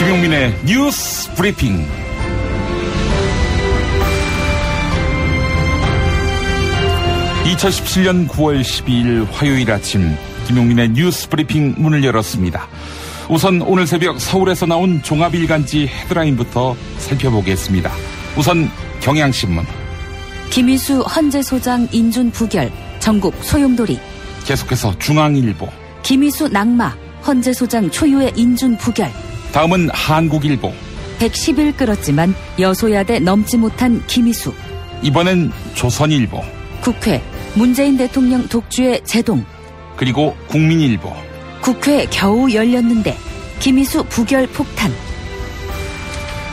김용민의 뉴스 브리핑. (2017년 9월 12일) 화요일 아침 김용민의 뉴스 브리핑 문을 열었습니다. 우선 오늘 새벽 서울에서 나온 종합일간지 헤드라인부터 살펴보겠습니다. 우선 경향신문. 김희수 헌재소장 인준 부결, 전국 소용돌이. 계속해서 중앙일보. 김희수 낙마, 헌재소장 초유의 인준 부결. 다음은 한국일보. 110일 끌었지만 여소야대 넘지 못한 김희수. 이번엔 조선일보. 국회, 문재인 대통령 독주의 제동. 그리고 국민일보. 국회 겨우 열렸는데 김희수 부결 폭탄.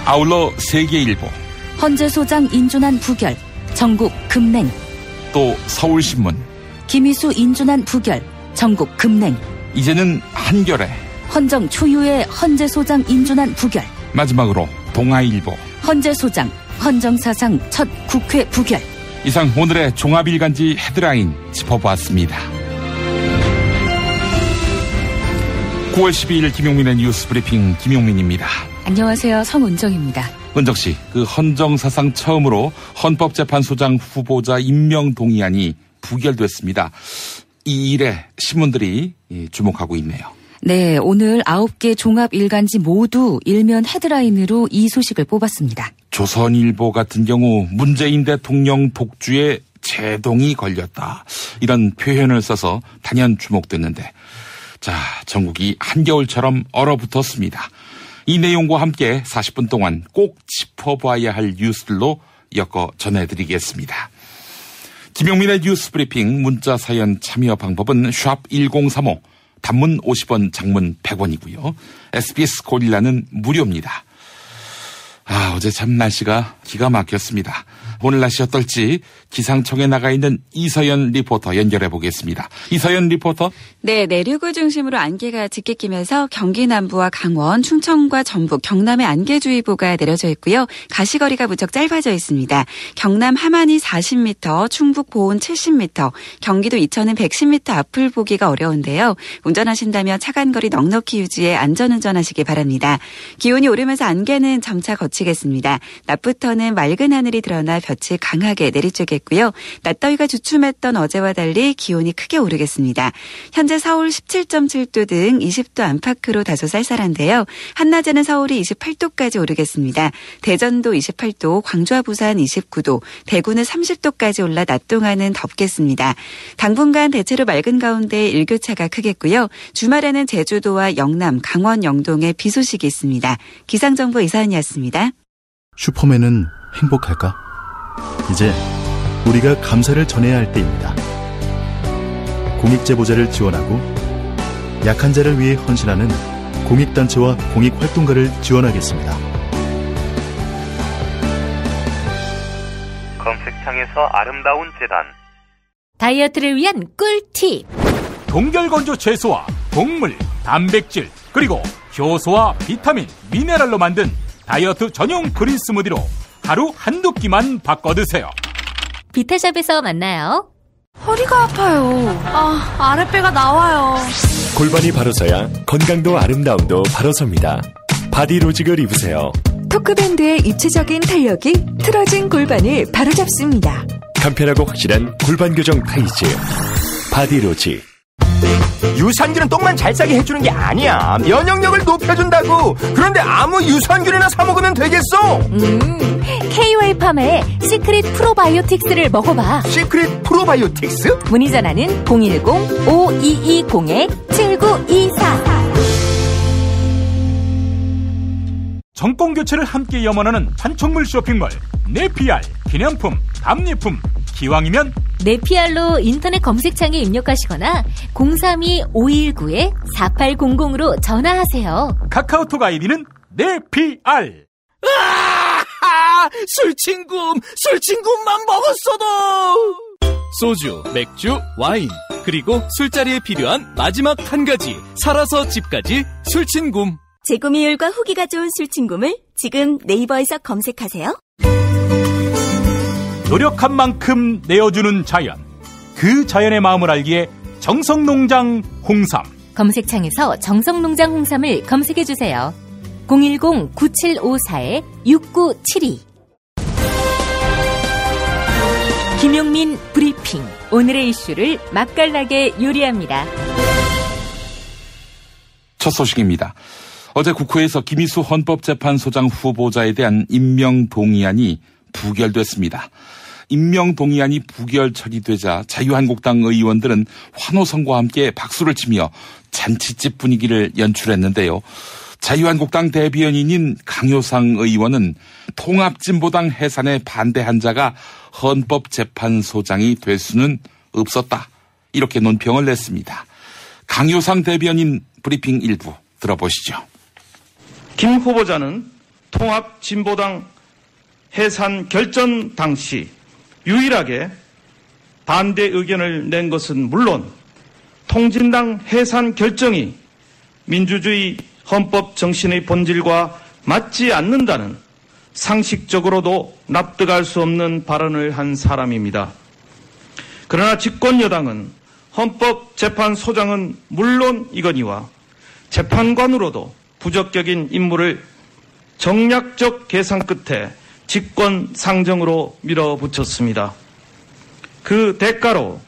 아울러 세계일보. 헌재소장 인준안 부결, 전국 급냉. 또 서울신문. 김희수 인준안 부결, 전국 급냉. 이제는 한겨레. 헌정 초유의 헌재소장 인준안 부결. 마지막으로 동아일보. 헌재소장, 헌정사상 첫 국회 부결. 이상 오늘의 종합일간지 헤드라인 짚어보았습니다. 9월 12일 김용민의 뉴스 브리핑 김용민입니다. 안녕하세요. 성은정입니다. 은정씨, 그 헌정사상 처음으로 헌법재판소장 후보자 임명 동의안이 부결됐습니다. 이 일에 신문들이 주목하고 있네요. 네, 오늘 9개 종합일간지 모두 일면 헤드라인으로 이 소식을 뽑았습니다. 조선일보 같은 경우 문재인 대통령 독주에 제동이 걸렸다, 이런 표현을 써서 단연 주목됐는데, 자, 전국이 한겨울처럼 얼어붙었습니다. 이 내용과 함께 40분 동안 꼭 짚어봐야 할 뉴스들로 엮어 전해드리겠습니다. 김용민의 뉴스 브리핑 문자 사연 참여 방법은 샵1035, 단문 50원, 장문 100원이고요. SBS 고릴라는 무료입니다. 어제 참 날씨가 기가 막혔습니다. 오늘 날씨 어떨지 기상청에 나가 있는 이서연 리포터 연결해 보겠습니다. 이서연 리포터. 네, 내륙을 중심으로 안개가 짙게 끼면서 경기 남부와 강원, 충청과 전북, 경남에 안개주의보가 내려져 있고요. 가시거리가 무척 짧아져 있습니다. 경남 함안이 40m, 충북 보은 70m, 경기도 이천은 110m 앞을 보기가 어려운데요. 운전하신다면 차간거리 넉넉히 유지해 안전운전하시기 바랍니다. 기온이 오르면서 안개는 점차 거치겠습니다. 낮부터는 맑은 하늘이 드러나 볕이 강하게 내리쬐겠고요. 낮더위가 주춤했던 어제와 달리 기온이 크게 오르겠습니다. 현재 서울 17.7도 등 20도 안팎으로 다소 쌀쌀한데요. 한낮에는 서울이 28도까지 오르겠습니다. 대전도 28도, 광주와 부산 29도, 대구는 30도까지 올라 낮 동안은 덥겠습니다. 당분간 대체로 맑은 가운데 일교차가 크겠고요. 주말에는 제주도와 영남, 강원, 영동에 비 소식이 있습니다. 기상정보 이사연이었습니다. 슈퍼맨은 행복할까? 이제 우리가 감사를 전해야 할 때입니다. 공익제보자를 지원하고 약한 자를 위해 헌신하는 공익단체와 공익활동가를 지원하겠습니다. 검색창에서 아름다운 재단. 다이어트를 위한 꿀팁. 동결건조 채소와 곡물, 단백질, 그리고 효소와 비타민, 미네랄로 만든 다이어트 전용 그린 스무디로 하루 한두 끼만 바꿔 드세요. 비타샵에서 만나요. 허리가 아파요. 아랫배가 나와요. 골반이 바로 서야 건강도 아름다움도 바로 섭니다. 바디로직을 입으세요. 토크밴드의 입체적인 탄력이 틀어진 골반을 바로잡습니다. 간편하고 확실한 골반 교정 타이즈 바디로직. 유산균은 똥만 잘 싸게 해주는 게 아니야. 면역력을 높여준다고. 그런데 아무 유산균이나 사 먹으면 되겠어? K-웨이팜의 시크릿 프로바이오틱스를 먹어봐. 시크릿 프로바이오틱스? 문의 전화는 010-5220-7924. 정권교체를 함께 염원하는 판촉물 쇼핑몰 네피알. 기념품, 답례품, 기왕이면 네피알로 인터넷 검색창에 입력하시거나 032-519-4800으로 전화하세요. 카카오톡 아이디는 네피알. 술친구만 먹었어도. 소주, 맥주, 와인, 그리고 술자리에 필요한 마지막 한 가지, 살아서 집까지 술친굼. 재구미율과 후기가 좋은 술친굼을 지금 네이버에서 검색하세요. 노력한 만큼 내어주는 자연, 그 자연의 마음을 알기에 정성농장 홍삼. 검색창에서 정성농장 홍삼을 검색해주세요. 010-9754-6972. 김용민 브리핑. 오늘의 이슈를 맛깔나게 요리합니다. 첫 소식입니다. 어제 국회에서 김희수 헌법재판소장 후보자에 대한 임명동의안이 부결됐습니다. 임명동의안이 부결 처리되자 자유한국당 의원들은 환호성과 함께 박수를 치며 잔치집 분위기를 연출했는데요. 자유한국당 대변인인 강효상 의원은 통합진보당 해산에 반대한 자가 헌법재판소장이 될 수는 없었다. 이렇게 논평을 냈습니다. 강효상 대변인 브리핑 일부 들어보시죠. 김 후보자는 통합진보당 해산 결정 당시 유일하게 반대 의견을 낸 것은 물론 통진당 해산 결정이 민주주의 헌법 정신의 본질과 맞지 않는다는 상식적으로도 납득할 수 없는 발언을 한 사람입니다. 그러나 집권여당은 헌법재판소장은 물론이거니와 재판관으로도 부적격인 인물을 정략적 계산 끝에 직권 상정으로 밀어붙였습니다. 그 대가로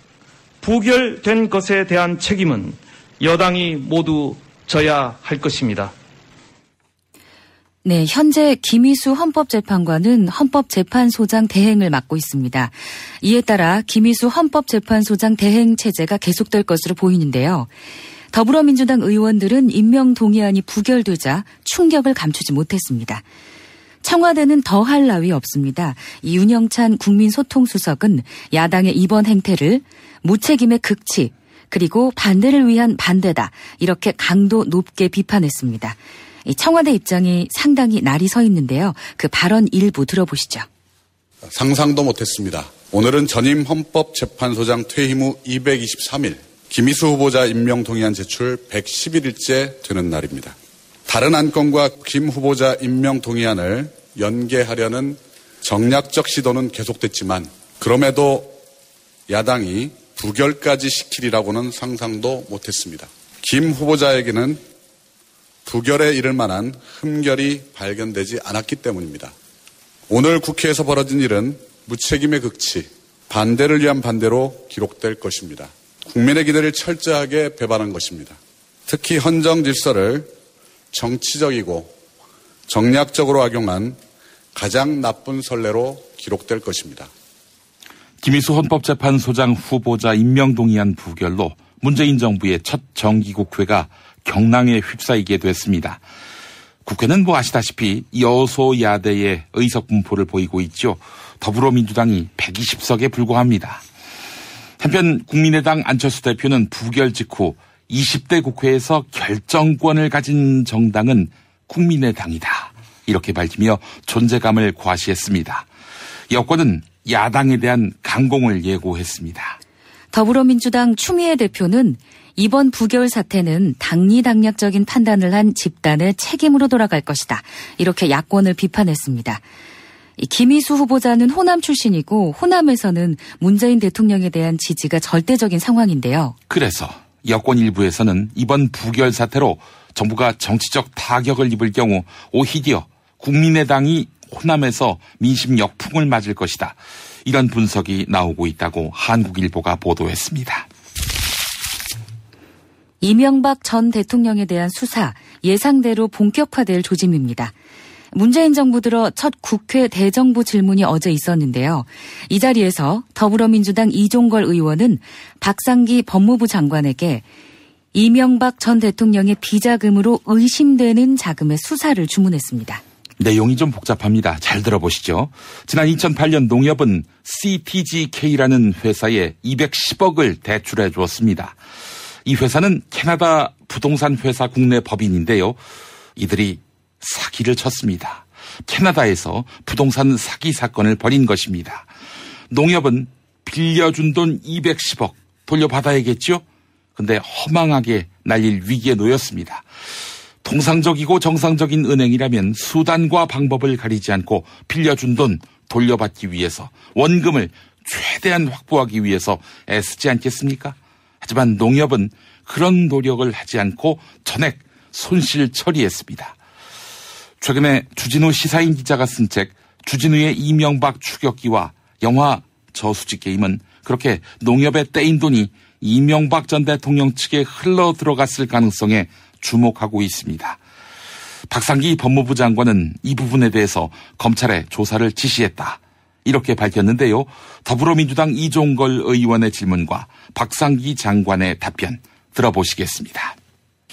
부결된 것에 대한 책임은 여당이 모두 져야 할 것입니다. 네, 현재 김희수 헌법재판관은 헌법재판소장 대행을 맡고 있습니다. 이에 따라 김희수 헌법재판소장 대행 체제가 계속될 것으로 보이는데요. 더불어민주당 의원들은 임명동의안이 부결되자 충격을 감추지 못했습니다. 청와대는 더할 나위 없습니다. 윤영찬 국민소통수석은 야당의 이번 행태를 무책임의 극치, 그리고 반대를 위한 반대다, 이렇게 강도 높게 비판했습니다. 청와대 입장이 상당히 날이 서 있는데요. 그 발언 일부 들어보시죠. 상상도 못했습니다. 오늘은 전임 헌법재판소장 퇴임 후 223일, 김희수 후보자 임명동의안 제출 111일째 되는 날입니다. 다른 안건과 김 후보자 임명동의안을 연계하려는 정략적 시도는 계속됐지만 그럼에도 야당이 부결까지 시키리라고는 상상도 못했습니다. 김 후보자에게는 부결에 이를 만한 흠결이 발견되지 않았기 때문입니다. 오늘 국회에서 벌어진 일은 무책임의 극치, 반대를 위한 반대로 기록될 것입니다. 국민의 기대를 철저하게 배반한 것입니다. 특히 헌정 질서를 정치적이고 정략적으로 악용한 가장 나쁜 선례로 기록될 것입니다. 김희수 헌법재판소장 후보자 임명동의안 부결로 문재인 정부의 첫 정기국회가 경랑에 휩싸이게 됐습니다. 국회는 아시다시피 여소야대의 의석 분포를 보이고 있죠. 더불어민주당이 120석에 불과합니다. 한편 국민의당 안철수 대표는 부결 직후 20대 국회에서 결정권을 가진 정당은 국민의당이다, 이렇게 밝히며 존재감을 과시했습니다. 여권은 야당에 대한 강공을 예고했습니다. 더불어민주당 추미애 대표는 이번 부결 사태는 당리당략적인 판단을 한 집단의 책임으로 돌아갈 것이다, 이렇게 야권을 비판했습니다. 김희수 후보자는 호남 출신이고 호남에서는 문재인 대통령에 대한 지지가 절대적인 상황인데요. 그래서 여권 일부에서는 이번 부결 사태로 정부가 정치적 타격을 입을 경우 오히려 국민의당이 호남에서 민심 역풍을 맞을 것이다, 이런 분석이 나오고 있다고 한국일보가 보도했습니다. 이명박 전 대통령에 대한 수사 예상대로 본격화될 조짐입니다. 문재인 정부 들어 첫 국회 대정부 질문이 어제 있었는데요. 이 자리에서 더불어민주당 이종걸 의원은 박상기 법무부 장관에게 이명박 전 대통령의 비자금으로 의심되는 자금의 수사를 주문했습니다. 내용이 좀 복잡합니다. 잘 들어보시죠. 지난 2008년 농협은 CTGK라는 회사에 210억을 대출해 주었습니다. 이 회사는 캐나다 부동산 회사 국내 법인인데요. 이들이 사기를 쳤습니다. 캐나다에서 부동산 사기 사건을 벌인 것입니다. 농협은 빌려준 돈 210억 돌려받아야겠죠? 근데 허망하게 날릴 위기에 놓였습니다. 통상적이고 정상적인 은행이라면 수단과 방법을 가리지 않고 빌려준 돈 돌려받기 위해서 원금을 최대한 확보하기 위해서 애쓰지 않겠습니까? 하지만 농협은 그런 노력을 하지 않고 전액 손실 처리했습니다. 최근에 주진우 시사인 기자가 쓴 책 주진우의 이명박 추격기와 영화 저수지 게임은 그렇게 농협에 떼인 돈이 이명박 전 대통령 측에 흘러 들어갔을 가능성에 주목하고 있습니다. 박상기 법무부 장관은 이 부분에 대해서 검찰에 조사를 지시했다. 이렇게 밝혔는데요. 더불어민주당 이종걸 의원의 질문과 박상기 장관의 답변 들어보시겠습니다.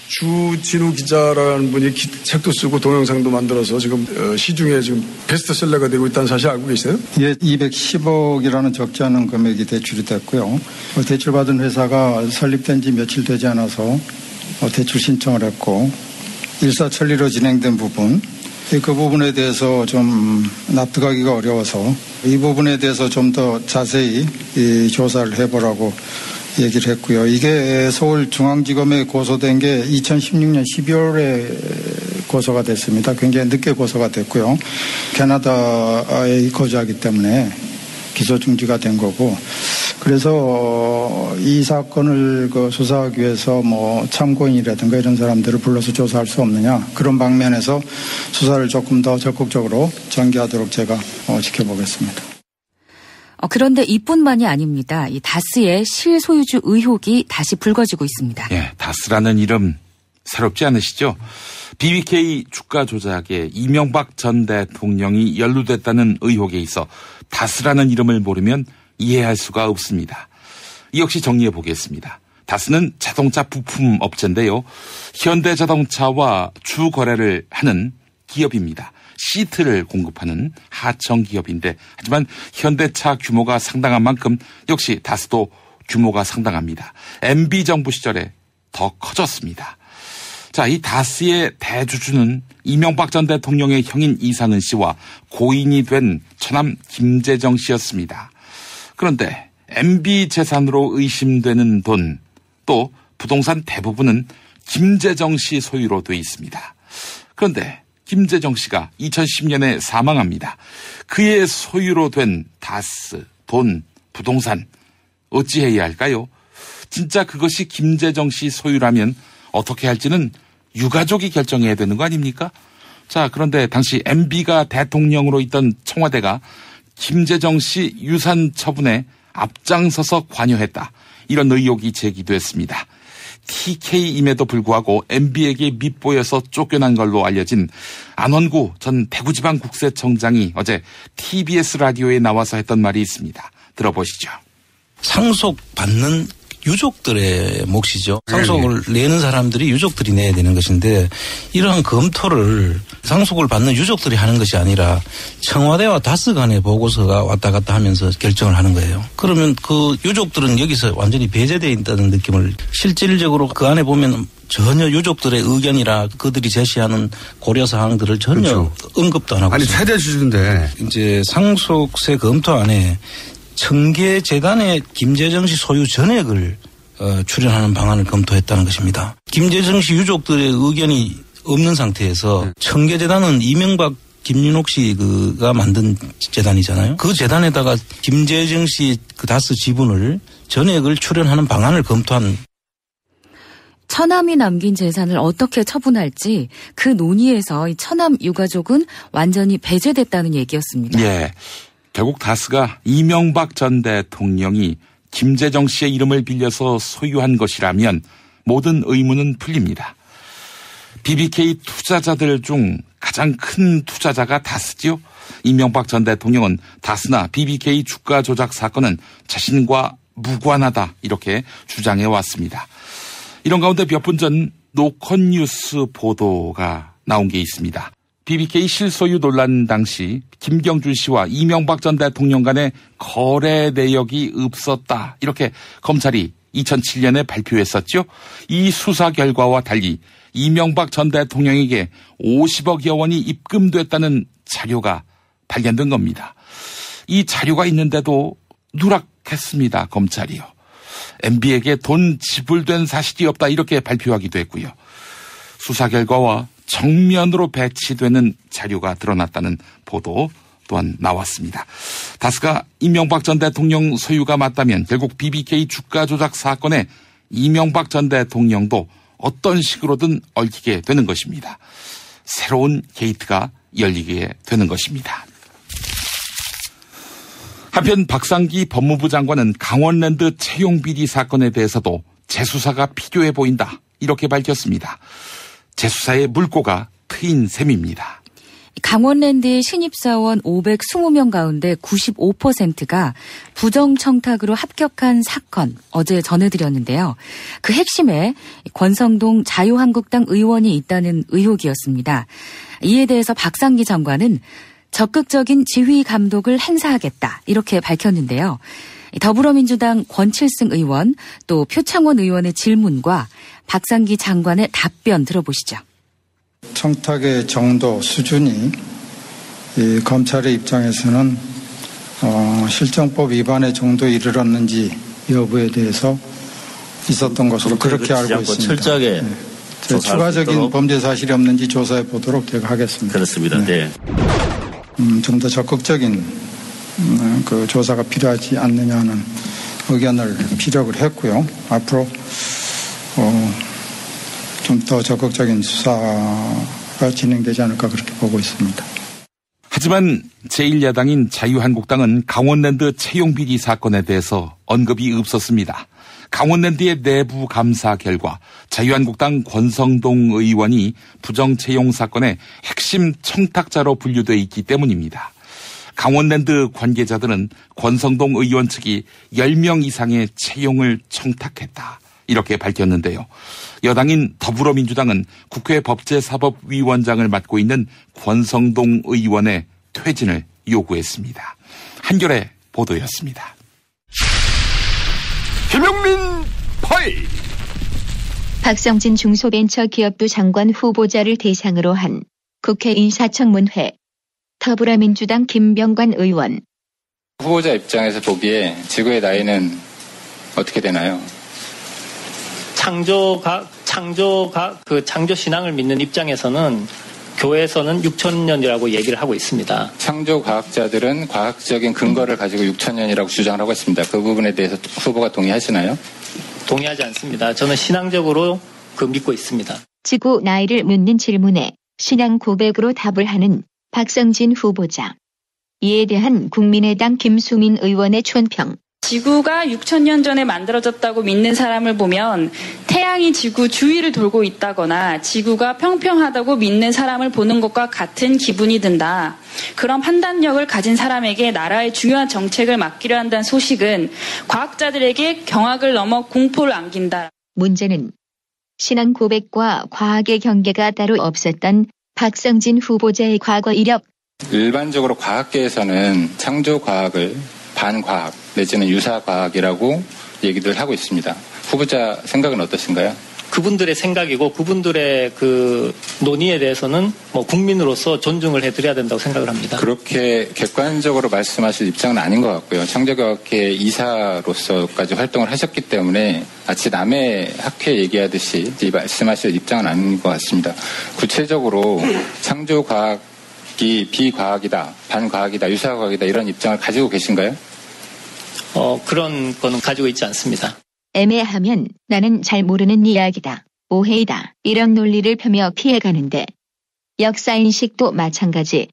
주진우 기자라는 분이 책도 쓰고 동영상도 만들어서 지금 시중에 지금 베스트셀러가 되고 있다는 사실 알고 계세요? 예, 210억이라는 적지 않은 금액이 대출이 됐고요. 대출받은 회사가 설립된 지 며칠 되지 않아서 대출 신청을 했고 일사천리로 진행된 부분, 그 부분에 대해서 좀 납득하기가 어려워서 이 부분에 대해서 좀 더 자세히 조사를 해보라고 얘기를 했고요. 이게 서울중앙지검에 고소된 게 2016년 12월에 고소가 됐습니다. 굉장히 늦게 고소가 됐고요. 캐나다에 거주하기 때문에 기소 중지가 된 거고, 그래서 이 사건을 수사하기 위해서 참고인이라든가 이런 사람들을 불러서 조사할 수 없느냐, 그런 방면에서 수사를 조금 더 적극적으로 전개하도록 제가 지켜보겠습니다. 그런데 이뿐만이 아닙니다. 이 다스의 실소유주 의혹이 다시 불거지고 있습니다. 예, 다스라는 이름 새롭지 않으시죠? BBK 주가 조작에 이명박 전 대통령이 연루됐다는 의혹에 있어 다스라는 이름을 모르면 이해할 수가 없습니다. 이 역시 정리해 보겠습니다. 다스는 자동차 부품 업체인데요. 현대자동차와 주 거래를 하는 기업입니다. 시트를 공급하는 하청 기업인데, 하지만 현대차 규모가 상당한 만큼 역시 다스도 규모가 상당합니다. MB 정부 시절에 더 커졌습니다. 자, 이 다스의 대주주는 이명박 전 대통령의 형인 이상은 씨와 고인이 된 처남 김재정 씨였습니다. 그런데 MB 재산으로 의심되는 돈, 또 부동산 대부분은 김재정 씨 소유로 돼 있습니다. 그런데 김재정 씨가 2010년에 사망합니다. 그의 소유로 된 다스, 돈, 부동산 어찌해야 할까요? 진짜 그것이 김재정 씨 소유라면 어떻게 할지는 유가족이 결정해야 되는 거 아닙니까? 자, 그런데 당시 MB가 대통령으로 있던 청와대가 김재정 씨 유산 처분에 앞장서서 관여했다. 이런 의혹이 제기됐습니다. TK임에도 불구하고 MB에게 밉보여서 쫓겨난 걸로 알려진 안원구 전 대구지방국세청장이 어제 TBS 라디오에 나와서 했던 말이 있습니다. 들어보시죠. 상속받는 유족들의 몫이죠. 상속을 내는 사람들이 유족들이 내야 되는 것인데, 이러한 검토를 상속을 받는 유족들이 하는 것이 아니라 청와대와 다스 간의 보고서가 왔다 갔다 하면서 결정을 하는 거예요. 그러면 그 유족들은 여기서 완전히 배제되어 있다는 느낌을, 실질적으로 그 안에 보면 전혀 유족들의 의견이라 그들이 제시하는 고려사항들을 전혀 언급도 안 하고 있습니다. 아니, 최대 주주인데. 이제 상속세 검토 안에 청계재단의 김재정 씨 소유 전액을 출연하는 방안을 검토했다는 것입니다. 김재정 씨 유족들의 의견이 없는 상태에서 청계재단은 이명박 김윤옥 씨가 만든 재단이잖아요. 그 재단에다가 김재정 씨 그 다스 지분을 전액을 출연하는 방안을 검토한. 처남이 남긴 재산을 어떻게 처분할지 그 논의에서 이 처남 유가족은 완전히 배제됐다는 얘기였습니다. 예. 결국 다스가 이명박 전 대통령이 김재정 씨의 이름을 빌려서 소유한 것이라면 모든 의문은 풀립니다. BBK 투자자들 중 가장 큰 투자자가 다스지요. 이명박 전 대통령은 다스나 BBK 주가 조작 사건은 자신과 무관하다 이렇게 주장해 왔습니다. 이런 가운데 몇 분 전 노컷뉴스 보도가 나온 게 있습니다. BBK 실소유 논란 당시 김경준 씨와 이명박 전 대통령 간의 거래 내역이 없었다. 이렇게 검찰이 2007년에 발표했었죠. 이 수사 결과와 달리 이명박 전 대통령에게 50억여 원이 입금됐다는 자료가 발견된 겁니다. 이 자료가 있는데도 누락했습니다. 검찰이요. MB에게 돈 지불된 사실이 없다 이렇게 발표하기도 했고요. 수사 결과와 정면으로 배치되는 자료가 드러났다는 보도 또한 나왔습니다. 다스가 이명박 전 대통령 소유가 맞다면 결국 BBK 주가 조작 사건에 이명박 전 대통령도 어떤 식으로든 얽히게 되는 것입니다. 새로운 게이트가 열리게 되는 것입니다. 한편 박상기 법무부 장관은 강원랜드 채용 비리 사건에 대해서도 재수사가 필요해 보인다, 이렇게 밝혔습니다. 재수사의 물꼬가 트인 셈입니다. 강원랜드의 신입사원 520명 가운데 95%가 부정청탁으로 합격한 사건, 어제 전해드렸는데요. 그 핵심에 권성동 자유한국당 의원이 있다는 의혹이었습니다. 이에 대해서 박상기 장관은 적극적인 지휘 감독을 행사하겠다, 이렇게 밝혔는데요. 더불어민주당 권칠승 의원, 또 표창원 의원의 질문과 박상기 장관의 답변 들어보시죠. 청탁의 정도, 수준이 이 검찰의 입장에서는 실정법 위반의 정도에 이르렀는지 여부에 대해서 있었던 것으로 그렇게 알고 있습니다. 철저하게 추가적인 범죄 사실이 없는지 조사해 보도록 제가 하겠습니다. 그렇습니다. 네. 좀 더 적극적인 그 조사가 필요하지 않느냐 하는 의견을 피력을 했고요. 앞으로 좀 더 적극적인 수사가 진행되지 않을까 그렇게 보고 있습니다. 하지만 제1야당인 자유한국당은 강원랜드 채용 비리 사건에 대해서 언급이 없었습니다. 강원랜드의 내부 감사 결과 자유한국당 권성동 의원이 부정채용 사건의 핵심 청탁자로 분류되어 있기 때문입니다. 강원랜드 관계자들은 권성동 의원 측이 10명 이상의 채용을 청탁했다, 이렇게 밝혔는데요. 여당인 더불어민주당은 국회 법제사법위원장을 맡고 있는 권성동 의원의 퇴진을 요구했습니다. 한겨레 보도였습니다. 김용민 파일. 박성진 중소벤처기업부 장관 후보자를 대상으로 한 국회 인사청문회. 더불어민주당 김병관 의원. 후보자 입장에서 보기에 지구의 나이는 어떻게 되나요? 창조 신앙을 믿는 입장에서는 교회에서는 6,000년이라고 얘기를 하고 있습니다. 창조 과학자들은 과학적인 근거를 가지고 6,000년이라고 주장을 하고 있습니다. 그 부분에 대해서 후보가 동의하시나요? 동의하지 않습니다. 저는 신앙적으로 믿고 있습니다. 지구 나이를 묻는 질문에 신앙 고백으로 답을 하는 박성진 후보자. 이에 대한 국민의당 김수민 의원의 촌평. 지구가 6,000년 전에 만들어졌다고 믿는 사람을 보면 태양이 지구 주위를 돌고 있다거나 지구가 평평하다고 믿는 사람을 보는 것과 같은 기분이 든다. 그런 판단력을 가진 사람에게 나라의 중요한 정책을 맡기려 한다는 소식은 과학자들에게 경악을 넘어 공포를 안긴다. 문제는 신앙 고백과 과학의 경계가 따로 없었던 박성진 후보자의 과거 이력. 일반적으로 과학계에서는 창조 과학을 반과학 내지는 유사과학이라고 얘기들 하고 있습니다. 후보자 생각은 어떠신가요? 그분들의 생각이고 그분들의 그 논의에 대해서는 국민으로서 존중을 해드려야 된다고 생각을 합니다. 그렇게 객관적으로 말씀하실 입장은 아닌 것 같고요. 창조과학회 이사로서까지 활동을 하셨기 때문에 마치 남의 학회 얘기하듯이 말씀하실 입장은 아닌 것 같습니다. 구체적으로 창조과학이 비과학이다, 반과학이다, 유사과학이다 이런 입장을 가지고 계신가요? 그런 거는 가지고 있지 않습니다. 애매하면 나는 잘 모르는 이야기다, 오해이다, 이런 논리를 펴며 피해가는데 역사인식도 마찬가지.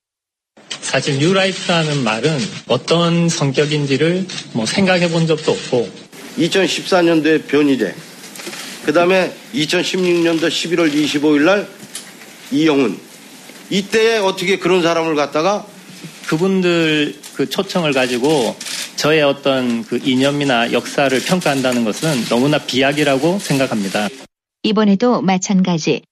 사실 뉴라이트라는 말은 어떤 성격인지를 생각해 본 적도 없고 2014년도에 변희재, 그 다음에 2016년도 11월 25일 날 이영훈, 이때에 어떻게 그런 사람을 갖다가 그분들 그 초청을 가지고 저의 어떤 그 이념이나 역사를 평가한다는 것은 너무나 비약이라고 생각합니다. 이번에도 마찬가지.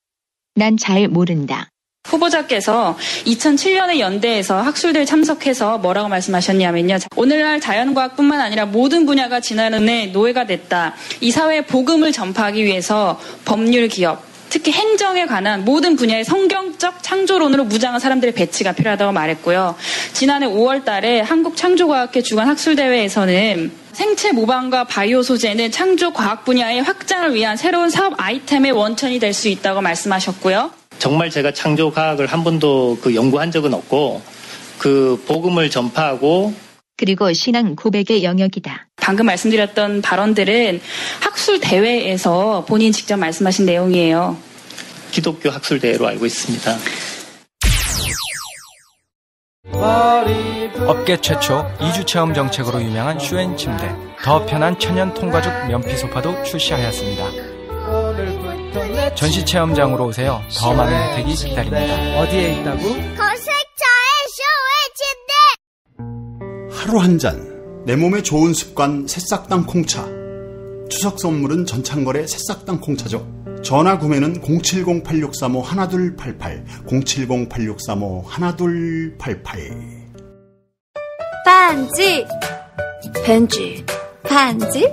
난 잘 모른다. 후보자께서 2007년에 연대에서 학술대회 참석해서 뭐라고 말씀하셨냐면요. 오늘날 자연과학뿐만 아니라 모든 분야가 지난해 노예가 됐다. 이 사회에 복음을 전파하기 위해서 법률 기업, 특히 행정에 관한 모든 분야의 성경적 창조론으로 무장한 사람들의 배치가 필요하다고 말했고요. 지난해 5월 달에 한국창조과학회 주관 학술대회에서는 생체 모방과 바이오 소재는 창조과학 분야의 확장을 위한 새로운 사업 아이템의 원천이 될 수 있다고 말씀하셨고요. 정말 제가 창조과학을 한 번도 연구한 적은 없고 그 복음을 전파하고 그리고 신앙 고백의 영역이다. 방금 말씀드렸던 발언들은 학술 대회에서 본인 직접 말씀하신 내용이에요. 기독교 학술대회로 알고 있습니다. 업계 최초 2주 체험 정책으로 유명한 슈엔 침대, 더 편한 천연 통가죽 면피 소파도 출시하였습니다. 전시 체험장으로 오세요. 더 많은 혜택이 기다립니다. 어디에 있다고? 검색창에 슈엔 침대. 하루 한 잔, 내 몸에 좋은 습관 새싹당 콩차. 추석 선물은 전창걸의 새싹당 콩차죠. 전화 구매는 070-8635-1288, 070-8635-1288. 반지, 벤지, 반지,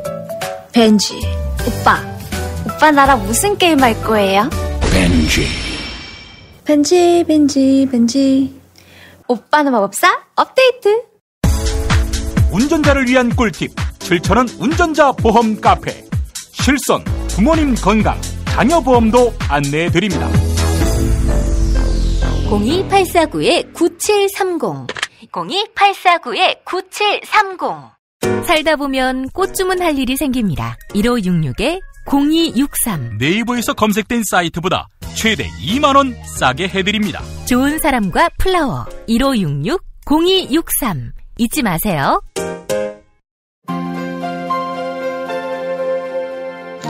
벤지. 오빠 나랑 무슨 게임 할 거예요? 벤지. 오빠는 마법사 업데이트. 운전자를 위한 꿀팁 7,000원 운전자 보험 카페. 실손, 부모님 건강, 자녀 보험도 안내해드립니다. 02849-9730 02849-9730 살다 보면 꽃 주문할 일이 생깁니다. 1566-0263 네이버에서 검색된 사이트보다 최대 2만원 싸게 해드립니다. 좋은 사람과 플라워 1566-0263 잊지 마세요.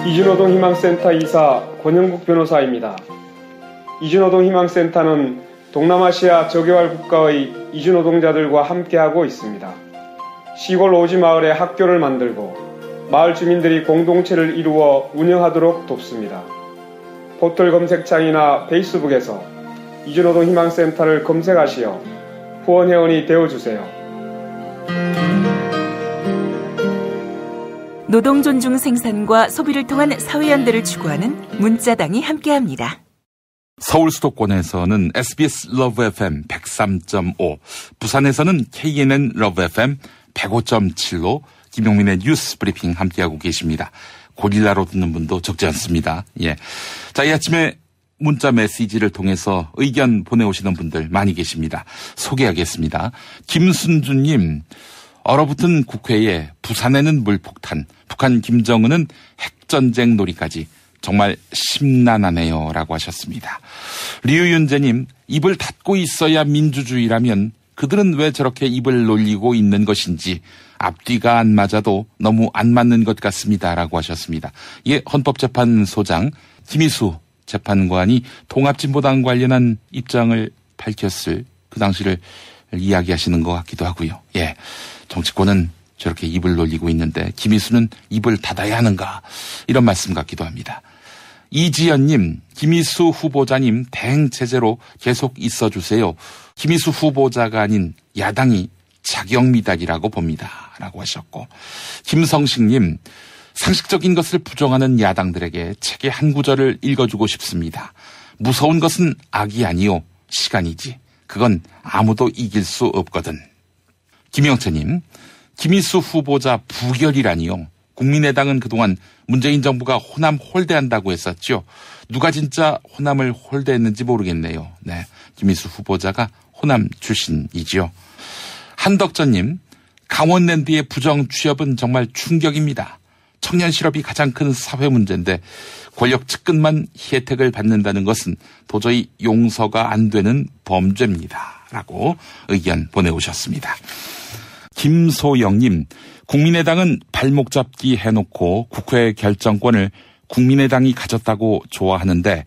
이주노동 희망센터 이사 권영국 변호사입니다. 이주노동 희망센터는 동남아시아 저개발 국가의 이주노동자들과 함께하고 있습니다. 시골 오지 마을에 학교를 만들고 마을 주민들이 공동체를 이루어 운영하도록 돕습니다. 포털 검색창이나 페이스북에서 이주노동 희망센터를 검색하시어 후원회원이 되어주세요. 노동 존중 생산과 소비를 통한 사회연대를 추구하는 문자당이 함께합니다. 서울 수도권에서는 SBS 러브 FM 103.5, 부산에서는 KNN 러브 FM 105.7로 김용민의 뉴스 브리핑 함께하고 계십니다. 고릴라로 듣는 분도 적지 않습니다. 예. 자, 이 아침에 문자 메시지를 통해서 의견 보내오시는 분들 많이 계십니다. 소개하겠습니다. 김순주님, 얼어붙은 국회에 부산에는 물폭탄, 북한 김정은은 핵전쟁 놀이까지 정말 심란하네요 라고 하셨습니다. 류윤재님, 입을 닫고 있어야 민주주의라면 그들은 왜 저렇게 입을 놀리고 있는 것인지 앞뒤가 안 맞아도 너무 안 맞는 것 같습니다 라고 하셨습니다. 예, 헌법재판소장 김희수 재판관이 통합진보당 관련한 입장을 밝혔을 그 당시를 이야기하시는 것 같기도 하고요. 예, 정치권은 저렇게 입을 놀리고 있는데 김희수는 입을 닫아야 하는가, 이런 말씀 같기도 합니다. 이지연님, 김희수 후보자님 대행 체제로 계속 있어주세요. 김희수 후보자가 아닌 야당이 자격미달이라고 봅니다 라고 하셨고, 김성식님, 상식적인 것을 부정하는 야당들에게 책의 한 구절을 읽어주고 싶습니다. 무서운 것은 악이 아니요 시간이지. 그건 아무도 이길 수 없거든. 김영채님, 김희수 후보자 부결이라니요. 국민의당은 그동안 문재인 정부가 호남 홀대한다고 했었죠. 누가 진짜 호남을 홀대했는지 모르겠네요. 네, 김희수 후보자가 호남 출신이죠. 한덕전님, 강원랜드의 부정 취업은 정말 충격입니다. 청년 실업이 가장 큰 사회 문제인데 권력 측근만 혜택을 받는다는 것은 도저히 용서가 안 되는 범죄입니다 라고 의견 보내오셨습니다. 김소영님, 국민의당은 발목 잡기 해놓고 국회 결정권을 국민의당이 가졌다고 좋아하는데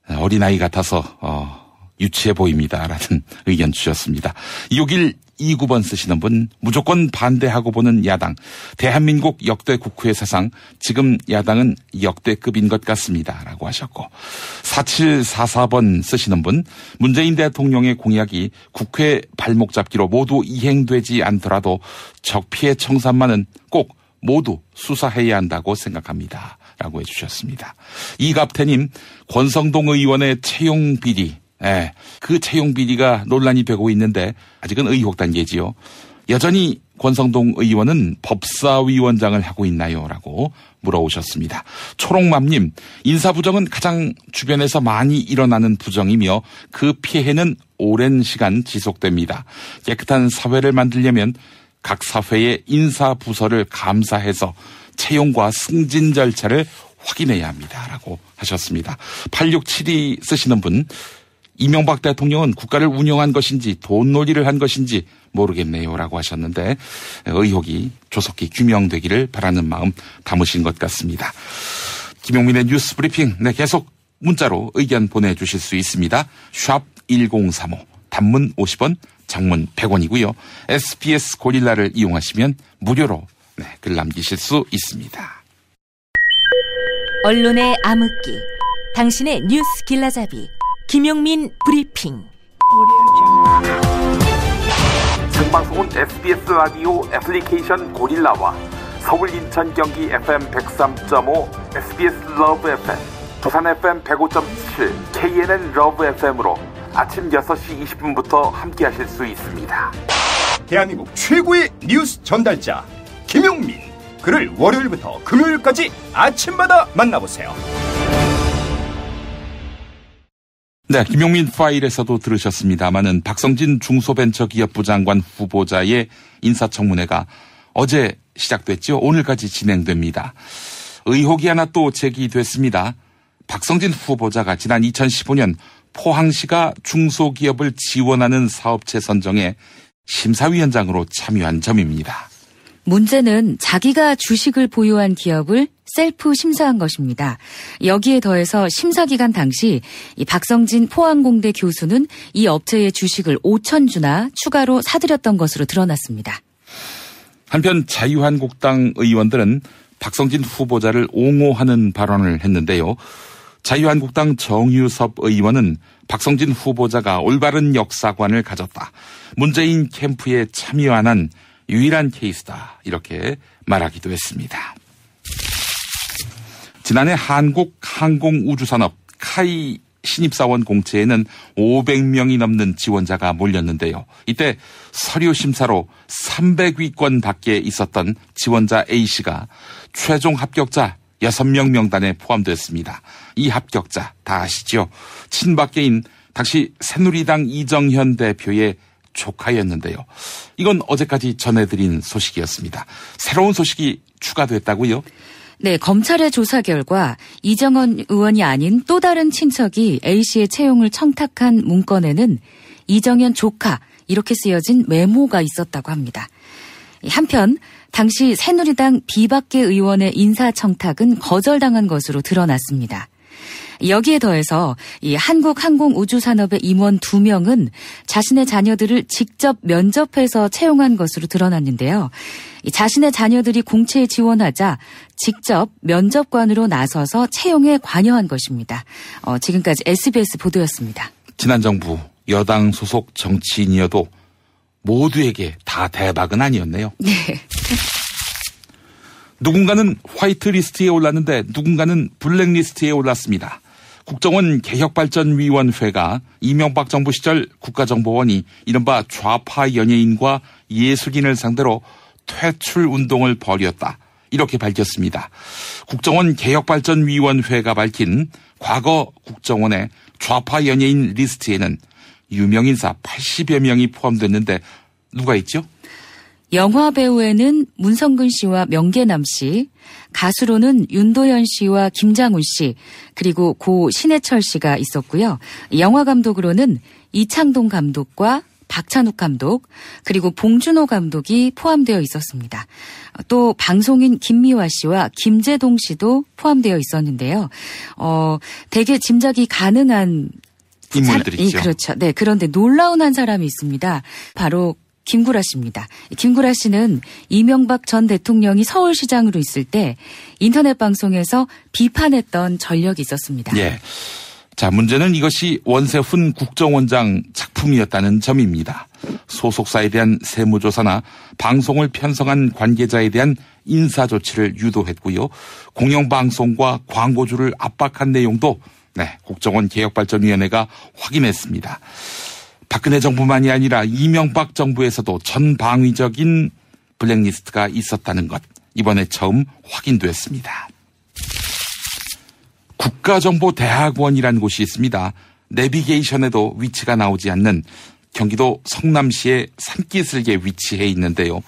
어린아이 같아서 유치해 보입니다라는 의견 주셨습니다. 612-9번 쓰시는 분, 무조건 반대하고 보는 야당. 대한민국 역대 국회 사상 지금 야당은 역대급인 것 같습니다 라고 하셨고, 4744번 쓰시는 분, 문재인 대통령의 공약이 국회 발목 잡기로 모두 이행되지 않더라도 적피해 청산만은 꼭 모두 수사해야 한다고 생각합니다 라고 해주셨습니다. 이갑태님, 권성동 의원의 채용 비리, 그 채용 비리가 논란이 되고 있는데 아직은 의혹 단계지요. 여전히 권성동 의원은 법사위원장을 하고 있나요? 라고 물어오셨습니다. 초록맘님, 인사부정은 가장 주변에서 많이 일어나는 부정이며 그 피해는 오랜 시간 지속됩니다. 깨끗한 사회를 만들려면 각 사회의 인사부서를 감사해서 채용과 승진 절차를 확인해야 합니다라고 하셨습니다. 8672 쓰시는 분, 이명박 대통령은 국가를 운영한 것인지 돈놀이를 한 것인지 모르겠네요라고 하셨는데 의혹이 조속히 규명되기를 바라는 마음 담으신 것 같습니다. 김용민의 뉴스 브리핑, 계속 문자로 의견 보내주실 수 있습니다. 샵 1035, 단문 50원, 장문 100원이고요. SBS 고릴라를 이용하시면 무료로 글 남기실 수 있습니다. 언론의 암흑기, 당신의 뉴스 길라잡이, 김용민 브리핑. 생방송은 SBS 라디오 애플리케이션 고릴라와 서울, 인천, 경기 FM 103.5 SBS 러브 FM, 부산 FM 105.7 KNN 러브 FM으로 아침 6시 20분부터 함께 하실 수 있습니다. 대한민국 최고의 뉴스 전달자 김용민, 그를 월요일부터 금요일까지 아침마다 만나보세요. 김용민 파일에서도 들으셨습니다마는 박성진 중소벤처기업부 장관 후보자의 인사청문회가 어제 시작됐죠. 오늘까지 진행됩니다. 의혹이 하나 또 제기됐습니다. 박성진 후보자가 지난 2015년 포항시가 중소기업을 지원하는 사업체 선정에 심사위원장으로 참여한 점입니다. 문제는 자기가 주식을 보유한 기업을 셀프 심사한 것입니다. 여기에 더해서 심사기간 당시 이 박성진 포항공대 교수는 이 업체의 주식을 5,000주나 추가로 사들였던 것으로 드러났습니다. 한편 자유한국당 의원들은 박성진 후보자를 옹호하는 발언을 했는데요. 자유한국당 정유섭 의원은 박성진 후보자가 올바른 역사관을 가졌다. 문재인 캠프에 참여 안 한 유일한 케이스다. 이렇게 말하기도 했습니다. 지난해 한국항공우주산업 카이 신입사원 공채에는 500명이 넘는 지원자가 몰렸는데요. 이때 서류 심사로 300위권 밖에 있었던 지원자 A씨가 최종 합격자 6명 명단에 포함됐습니다. 이 합격자 다 아시죠? 친박계인 당시 새누리당 이정현 대표의 조카였는데요. 이건 어제까지 전해드린 소식이었습니다. 새로운 소식이 추가됐다고요? 네, 검찰의 조사 결과 이정현 의원이 아닌 또 다른 친척이 A씨의 채용을 청탁한 문건에는 이정현 조카 이렇게 쓰여진 메모가 있었다고 합니다. 한편 당시 새누리당 비박계 의원의 인사청탁은 거절당한 것으로 드러났습니다. 여기에 더해서 이 한국항공우주산업의 임원 2명은 자신의 자녀들을 직접 면접해서 채용한 것으로 드러났는데요. 자신의 자녀들이 공채에 지원하자 직접 면접관으로 나서서 채용에 관여한 것입니다. 지금까지 SBS 보도였습니다. 지난 정부 여당 소속 정치인이어도 모두에게 다 대박은 아니었네요. 네. 누군가는 화이트리스트에 올랐는데 누군가는 블랙리스트에 올랐습니다. 국정원 개혁발전위원회가 이명박 정부 시절 국가정보원이 이른바 좌파 연예인과 예술인을 상대로 퇴출 운동을 벌였다. 이렇게 밝혔습니다. 국정원 개혁발전위원회가 밝힌 과거 국정원의 좌파 연예인 리스트에는 유명인사 80여 명이 포함됐는데 누가 있죠? 영화 배우에는 문성근 씨와 명계남 씨, 가수로는 윤도현 씨와 김장훈 씨, 그리고 고 신해철 씨가 있었고요. 영화 감독으로는 이창동 감독과 박찬욱 감독, 그리고 봉준호 감독이 포함되어 있었습니다. 또 방송인 김미화 씨와 김재동 씨도 포함되어 있었는데요. 대개 짐작이 가능한 인물들이죠. 그렇죠. 네, 그런데 놀라운 한 사람이 있습니다. 바로 김구라 씨입니다. 김구라 씨는 이명박 전 대통령이 서울시장으로 있을 때 인터넷 방송에서 비판했던 전력이 있었습니다. 예. 자, 문제는 이것이 원세훈 국정원장 작품이었다는 점입니다. 소속사에 대한 세무조사나 방송을 편성한 관계자에 대한 인사조치를 유도했고요. 공영방송과 광고주를 압박한 내용도 국정원 개혁발전위원회가 확인했습니다. 박근혜 정부만이 아니라 이명박 정부에서도 전방위적인 블랙리스트가 있었다는 것, 이번에 처음 확인됐습니다. 국가정보대학원이라는 곳이 있습니다. 내비게이션에도 위치가 나오지 않는 경기도 성남시의 산기슭에 위치해 있는데요.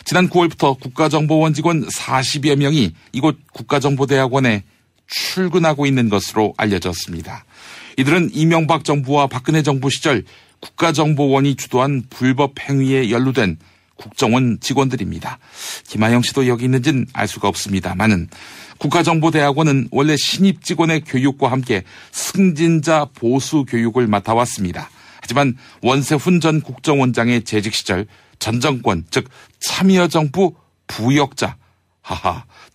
지난 9월부터 국가정보원 직원 40여 명이 이곳 국가정보대학원에 출근하고 있는 것으로 알려졌습니다. 이들은 이명박 정부와 박근혜 정부 시절 국가정보원이 주도한 불법 행위에 연루된 국정원 직원들입니다. 김하영 씨도 여기 있는지는 알 수가 없습니다만은 국가정보대학원은 원래 신입 직원의 교육과 함께 승진자 보수 교육을 맡아왔습니다. 하지만 원세훈 전 국정원장의 재직 시절 전 정권, 즉 참여정부 부역자,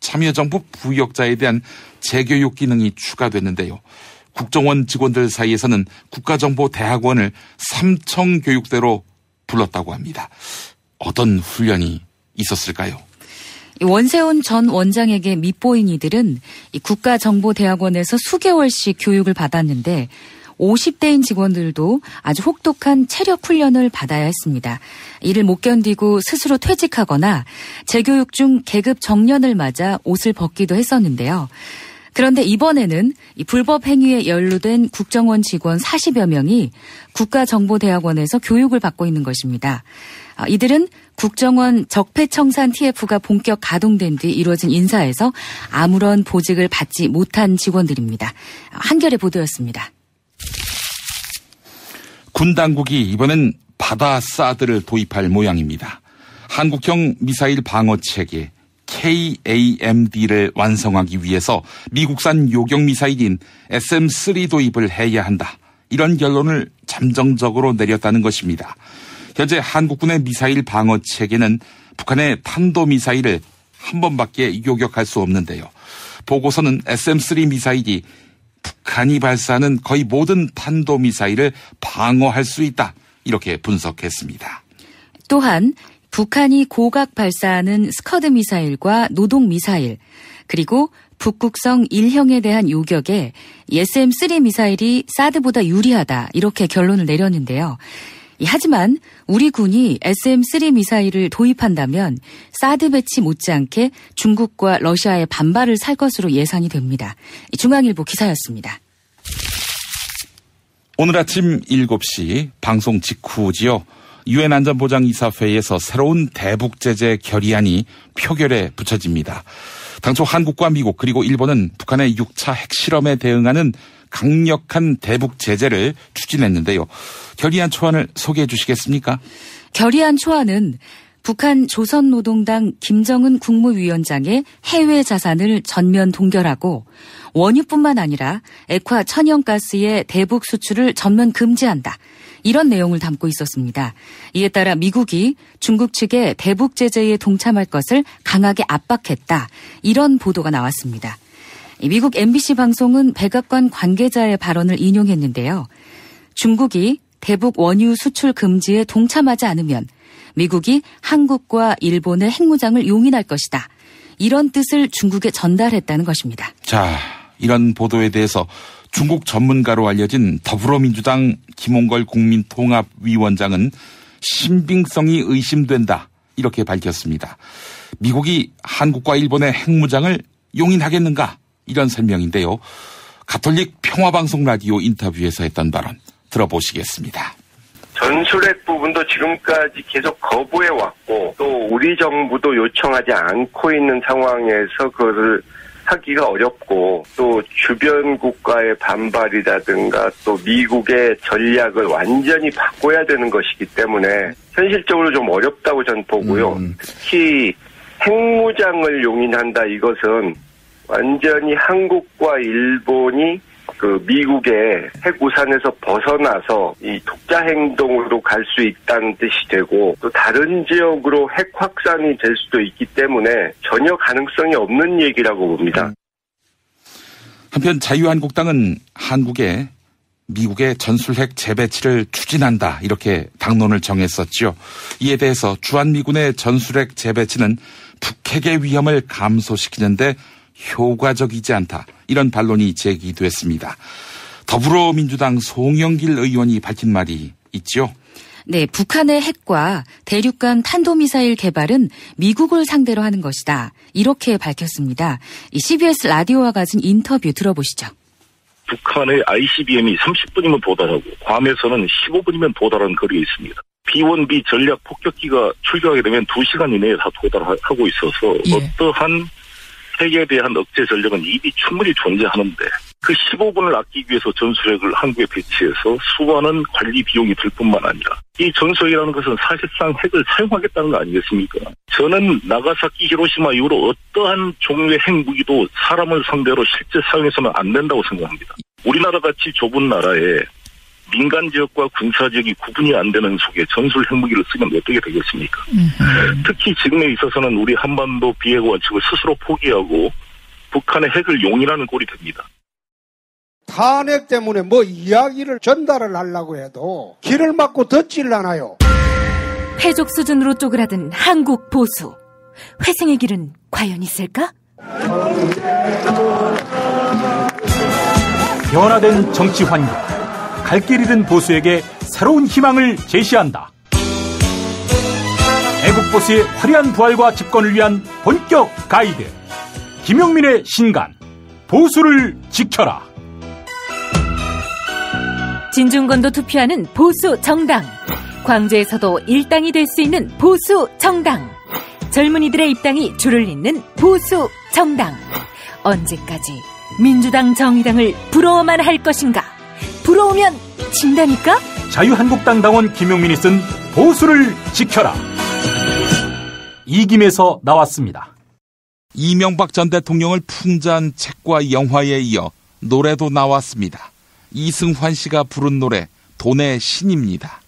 참여정부 부역자에 대한 재교육 기능이 추가됐는데요. 국정원 직원들 사이에서는 국가정보대학원을 삼청교육대로 불렀다고 합니다. 어떤 훈련이 있었을까요? 원세훈 전 원장에게 밑보인 이들은 국가정보대학원에서 수개월씩 교육을 받았는데 50대인 직원들도 아주 혹독한 체력 훈련을 받아야 했습니다. 이를 못 견디고 스스로 퇴직하거나 재교육 중 계급 정년을 맞아 옷을 벗기도 했었는데요. 그런데 이번에는 이 불법 행위에 연루된 국정원 직원 40여 명이 국가정보대학원에서 교육을 받고 있는 것입니다. 이들은 국정원 적폐청산 TF가 본격 가동된 뒤 이루어진 인사에서 아무런 보직을 받지 못한 직원들입니다. 한겨레 보도였습니다. 군 당국이 이번엔 바다 사드를 도입할 모양입니다. 한국형 미사일 방어 체계 KAMD를 완성하기 위해서 미국산 요격 미사일인 SM-3 도입을 해야 한다. 이런 결론을 잠정적으로 내렸다는 것입니다. 현재 한국군의 미사일 방어 체계는 북한의 탄도미사일을 한 번밖에 요격할 수 없는데요. 보고서는 SM-3 미사일이 북한이 발사하는 거의 모든 탄도미사일을 방어할 수 있다. 이렇게 분석했습니다. 또한 북한이 고각 발사하는 스커드 미사일과 노동 미사일, 그리고 북극성 1형에 대한 요격에 SM-3 미사일이 사드보다 유리하다. 이렇게 결론을 내렸는데요. 하지만 우리 군이 SM-3 미사일을 도입한다면 사드 배치 못지않게 중국과 러시아의 반발을 살 것으로 예상이 됩니다. 중앙일보 기사였습니다. 오늘 아침 7시 방송 직후지요. 유엔 안전보장이사회에서 새로운 대북 제재 결의안이 표결에 붙여집니다. 당초 한국과 미국 그리고 일본은 북한의 6차 핵실험에 대응하는 강력한 대북 제재를 추진했는데요. 결의안 초안을 소개해 주시겠습니까? 결의안 초안은 북한 조선노동당 김정은 국무위원장의 해외 자산을 전면 동결하고 원유뿐만 아니라 액화 천연가스의 대북 수출을 전면 금지한다. 이런 내용을 담고 있었습니다. 이에 따라 미국이 중국 측의 대북 제재에 동참할 것을 강하게 압박했다. 이런 보도가 나왔습니다. 미국 MBC 방송은 백악관 관계자의 발언을 인용했는데요. 중국이 대북 원유 수출 금지에 동참하지 않으면 미국이 한국과 일본의 핵무장을 용인할 것이다. 이런 뜻을 중국에 전달했다는 것입니다. 자, 이런 보도에 대해서 중국 전문가로 알려진 더불어민주당 김홍걸 국민통합위원장은 신빙성이 의심된다. 이렇게 밝혔습니다. 미국이 한국과 일본의 핵무장을 용인하겠는가? 이런 설명인데요. 가톨릭 평화방송 라디오 인터뷰에서 했던 발언 들어보시겠습니다. 전술핵 부분도 지금까지 계속 거부해왔고 또 우리 정부도 요청하지 않고 있는 상황에서 그것을 하기가 어렵고 또 주변 국가의 반발이라든가 또 미국의 전략을 완전히 바꿔야 되는 것이기 때문에 현실적으로 좀 어렵다고 저는 보고요. 특히 핵무장을 용인한다 이것은 완전히 한국과 일본이 그 미국의 핵우산에서 벗어나서 이 독자 행동으로 갈 수 있다는 뜻이 되고 또 다른 지역으로 핵 확산이 될 수도 있기 때문에 전혀 가능성이 없는 얘기라고 봅니다. 한편 자유한국당은 한국에 미국의 전술핵 재배치를 추진한다 이렇게 당론을 정했었죠. 이에 대해서 주한미군의 전술핵 재배치는 북핵의 위험을 감소시키는데 효과적이지 않다. 이런 반론이 제기됐습니다. 더불어민주당 송영길 의원이 밝힌 말이 있죠. 네, 북한의 핵과 대륙간 탄도미사일 개발은 미국을 상대로 하는 것이다. 이렇게 밝혔습니다. 이 CBS 라디오와 가진 인터뷰 들어보시죠. 북한의 ICBM이 30분이면 도달하고 괌에서는 15분이면 도달하는 거리에 있습니다. B-1B 전략 폭격기가 출격하게 되면 2시간 이내에 다 도달하고 있어서 어떠한 핵에 대한 억제 전력은 이미 충분히 존재하는데 그 15분을 아끼기 위해서 전술핵을 한국에 배치해서 수많은 관리 비용이 들 뿐만 아니라 이 전술핵이라는 것은 사실상 핵을 사용하겠다는 거 아니겠습니까? 저는 나가사키 히로시마 이후로 어떠한 종류의 핵무기도 사람을 상대로 실제 사용해서는 안 된다고 생각합니다. 우리나라같이 좁은 나라에 민간 지역과 군사 지역이 구분이 안 되는 속에 전술 핵무기를 쓰면 어떻게 되겠습니까? 특히 지금에 있어서는 우리 한반도 비핵 원칙을 스스로 포기하고 북한의 핵을 용인하는 꼴이 됩니다. 탄핵 때문에 뭐 이야기를 전달을 하려고 해도 길을 막고 듣질 않아요. 회족 수준으로 쪼그라든 한국 보수. 회생의 길은 과연 있을까? 변화된 정치 환경, 갈 길 잃은 보수에게 새로운 희망을 제시한다. 애국 보수의 화려한 부활과 집권을 위한 본격 가이드, 김용민의 신간, 보수를 지켜라. 진중권도 투표하는 보수 정당. 광주에서도 일당이 될 수 있는 보수 정당. 젊은이들의 입당이 줄을 잇는 보수 정당. 언제까지 민주당 정의당을 부러워만 할 것인가? 부러우면 진다니까? 자유한국당 당원 김용민이 쓴 보수를 지켜라. 이김에서 나왔습니다. 이명박 전 대통령을 풍자한 책과 영화에 이어 노래도 나왔습니다. 이승환 씨가 부른 노래 돈의 신입니다.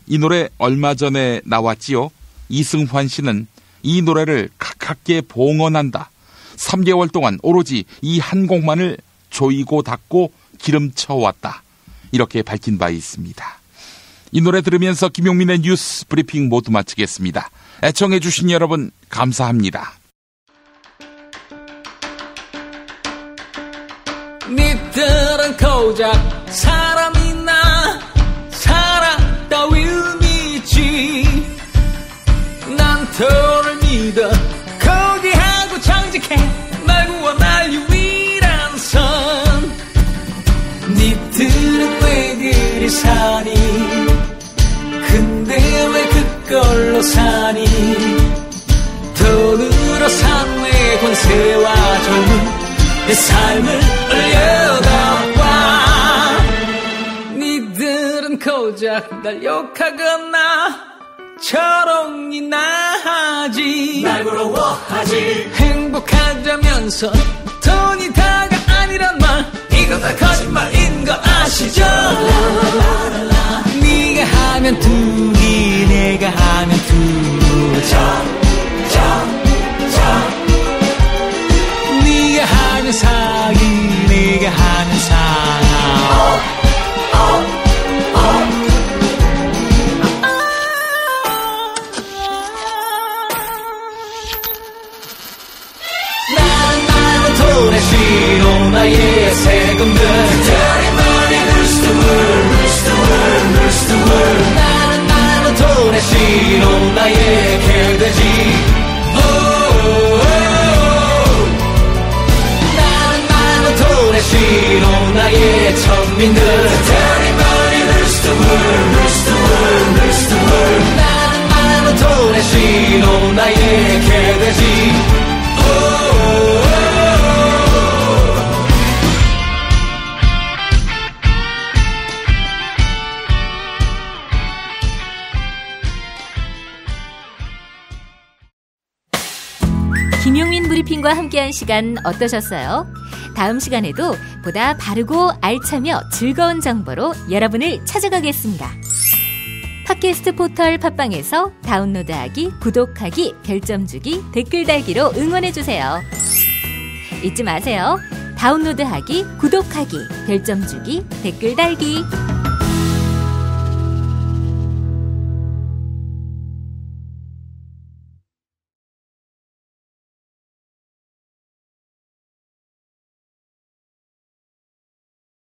이 노래 얼마 전에 나왔지요. 이승환 씨는 이 노래를 가깝게 봉헌한다. 3개월 동안 오로지 이 한 곡만을 조이고 닦고 기름쳐왔다. 이렇게 밝힌 바 있습니다. 이 노래 들으면서 김용민의 뉴스 브리핑 모두 마치겠습니다. 애청해 주신 여러분 감사합니다. 니들은 고작 사람이나 사람 따윈 믿지. 난 돈을 믿어 거기하고 정직해. 날 구워 날 유일한 선. 니들은 왜 그리 사니? 근데 왜 그걸로 사니? 돈으로 산 내 권세와 정은 내 삶을 올려다봐. 니들은 고작 날 욕하거나 조롱이나 하지. 날 부러워하지. 행복하자면서 돈이 다가 아니란 말, 이거 다 거짓말인 거 아시죠? 네가 하면 둘이, 내가 하면 둘. 네가 하면 사기, 내가 하면 사랑. 나는 돈의 신호, 나의 세금들. Dirty money rules the world, rules the world, rules the world. 나는 돈의 신호, 나의 개돼지. 신호, 나의 천민들. Dirty money rules the world, rules the world, rules the world. 나는 돈의 신호, 나의 개돼지. 김용민 브리핑과 함께한 시간 어떠셨어요? 다음 시간에도 보다 바르고 알차며 즐거운 정보로 여러분을 찾아가겠습니다. 팟캐스트 포털 팟빵에서 다운로드하기, 구독하기, 별점 주기, 댓글 달기로 응원해주세요. 잊지 마세요. 다운로드하기, 구독하기, 별점 주기, 댓글 달기.